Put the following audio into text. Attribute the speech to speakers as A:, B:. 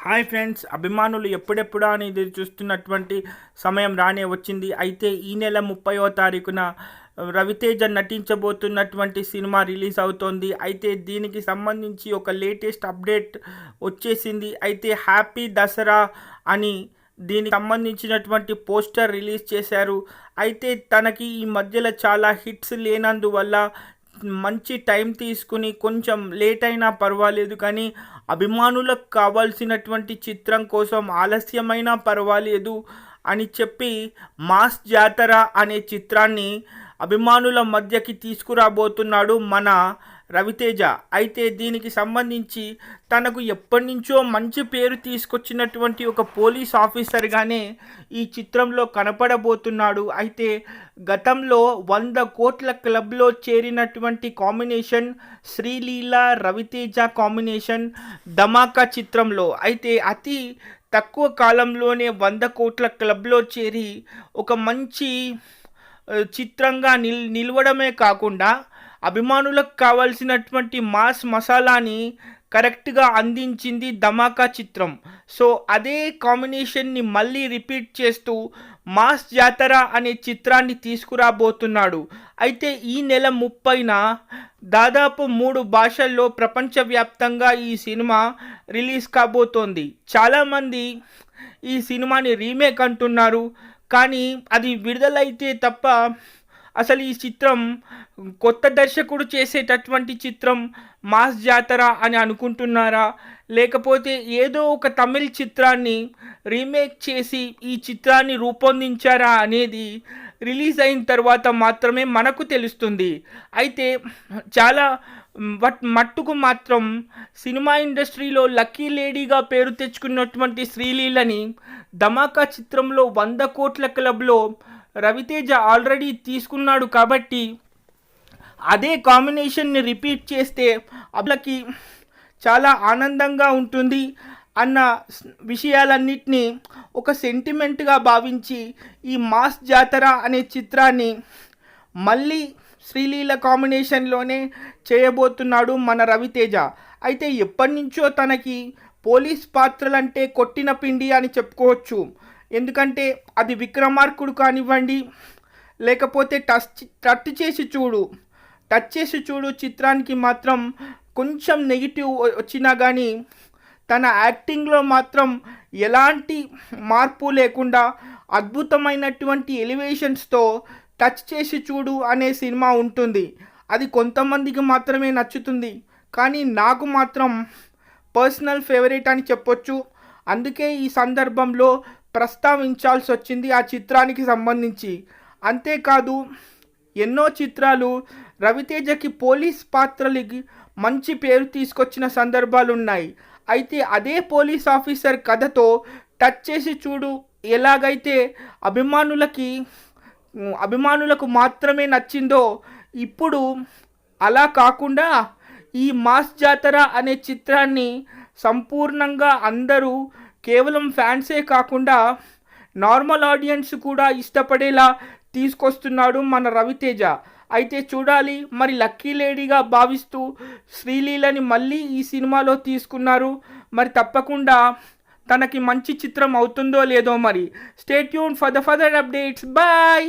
A: Hi friends, అభిమానులు ఎప్పుడెప్పుడా అని ఎదురు చూస్తున్నటువంటి సమయం రానే వచ్చింది. అయితే ఈ నెల 30వ తారీఖున రవితేజ నటించబోతున్నటువంటి సినిమా రిలీజ్ అవుతోంది. అయితే దీనికి సంబంధించి ఒక లేటెస్ట్ అప్డేట్ వచ్చేసింది. అయితే హ్యాపీ దసరా అని దీనికి సంబంధించినటువంటి పోస్టర్ రిలీజ్ చేశారు. అయితే తనకి ఈ మధ్యలో చాలా హిట్స్ లేనందువల్ల మంచి టైం తీసుకుని కొంచెం లేట్ అయినా పర్వాలేదు, కానీ అభిమానులకు కావాల్సినటువంటి చిత్రం కోసం ఆలస్యమైనా పర్వాలేదు అని చెప్పి మాస్ జాతర అనే చిత్రాన్ని అభిమానుల మధ్యకి తీసుకురాబోతున్నాడు మన రవితేజ. అయితే దీనికి సంబంధించి తనకు ఎప్పటి నుంచో మంచి పేరు తీసుకొచ్చినటువంటి ఒక పోలీస్ ఆఫీసర్గానే ఈ చిత్రంలో కనపడబోతున్నాడు. అయితే గతంలో 100 కోట్ల క్లబ్లో చేరినటువంటి కాంబినేషన్ శ్రీలీల రవితేజ కాంబినేషన్ ధమాకా చిత్రంలో. అయితే అతి తక్కువ కాలంలోనే 100 కోట్ల క్లబ్లో చేరి ఒక మంచి చిత్రంగా నిలవడమే కాకుండా అభిమానులకు కావాల్సినటువంటి మాస్ మసాలాని కరెక్ట్గా అందించింది ధమాకా చిత్రం. సో అదే కాంబినేషన్ని మళ్ళీ రిపీట్ చేస్తూ మాస్ జాతర అనే చిత్రాన్ని తీసుకురాబోతున్నాడు. అయితే ఈ నెల 30న దాదాపు 3 భాషల్లో ప్రపంచవ్యాప్తంగా ఈ సినిమా రిలీజ్ కాబోతోంది. చాలామంది ఈ సినిమాని రీమేక్ అంటున్నారు, కానీ అది విడుదలైతే తప్ప అసలు ఈ చిత్రం కొత్త దర్శకుడు చేసేటటువంటి చిత్రం మాస్ జాతర అని అనుకుంటున్నారా, లేకపోతే ఏదో ఒక తమిళ్ చిత్రాన్ని రీమేక్ చేసి ఈ చిత్రాన్ని రూపొందించారా అనేది రిలీజ్ అయిన తర్వాత మాత్రమే మనకు తెలుస్తుంది. అయితే చాలా మట్టుకు మాత్రం సినిమా ఇండస్ట్రీలో లక్కీ లేడీగా పేరు తెచ్చుకున్నటువంటి శ్రీలీలని ధమాకా చిత్రంలో 100 కోట్ల క్లబ్లో రవితేజ ఆల్రెడీ తీసుకున్నాడు కాబట్టి అదే కాంబినేషన్ని రిపీట్ చేస్తే వాళ్ళకి చాలా ఆనందంగా ఉంటుంది అన్న విషయాలన్నిటినీ ఒక సెంటిమెంట్గా భావించి ఈ మాస్ జాతర అనే చిత్రాన్ని మళ్ళీ శ్రీలీల కాంబినేషన్లోనే చేయబోతున్నాడు మన రవితేజ. అయితే ఎప్పటి నుంచో తనకి పోలీస్ పాత్రలంటే కొట్టిన పిండి అని చెప్పుకోవచ్చు. ఎందుకంటే అది విక్రమార్కుడు కానివ్వండి, లేకపోతే టచ్ చేసి చూడు చిత్రానికి మాత్రం కొంచెం నెగిటివ్ వచ్చినా కానీ తన యాక్టింగ్లో మాత్రం ఎలాంటి మార్పు లేకుండా అద్భుతమైనటువంటి ఎలివేషన్స్తో టచ్ చేసి చూడు అనే సినిమా ఉంటుంది. అది కొంతమందికి మాత్రమే నచ్చుతుంది, కానీ నాకు మాత్రం పర్సనల్ ఫేవరెట్ అని చెప్పొచ్చు. అందుకే ఈ సందర్భంలో ప్రస్తావించాల్సి వచ్చింది ఆ చిత్రానికి సంబంధించి. అంతేకాదు ఎన్నో చిత్రాలు రవితేజకి పోలీస్ పాత్రలకి మంచి పేరు తీసుకొచ్చిన సందర్భాలు ఉన్నాయి. అయితే అదే పోలీస్ ఆఫీసర్ కథతో టచ్ చేసి చూడు ఎలాగైతే అభిమానులకు మాత్రమే నచ్చిందో, ఇప్పుడు అలా కాకుండా ఈ మాస్ జాతర అనే చిత్రాన్ని సంపూర్ణంగా అందరూ కేవలం ఫ్యాన్సే కాకుండా నార్మల్ ఆడియన్స్ కూడా ఇష్టపడేలా తీసుకొస్తున్నాడు మన రవితేజ. అయితే చూడాలి, మరి లక్కీ లేడీగా భావిస్తూ శ్రీలీలని మళ్ళీ ఈ సినిమాలో తీసుకున్నారు. మరి తప్పకుండా తనకి మంచి చిత్రం అవుతుందో లేదో మరి. Stay tune for the further updates. Bye.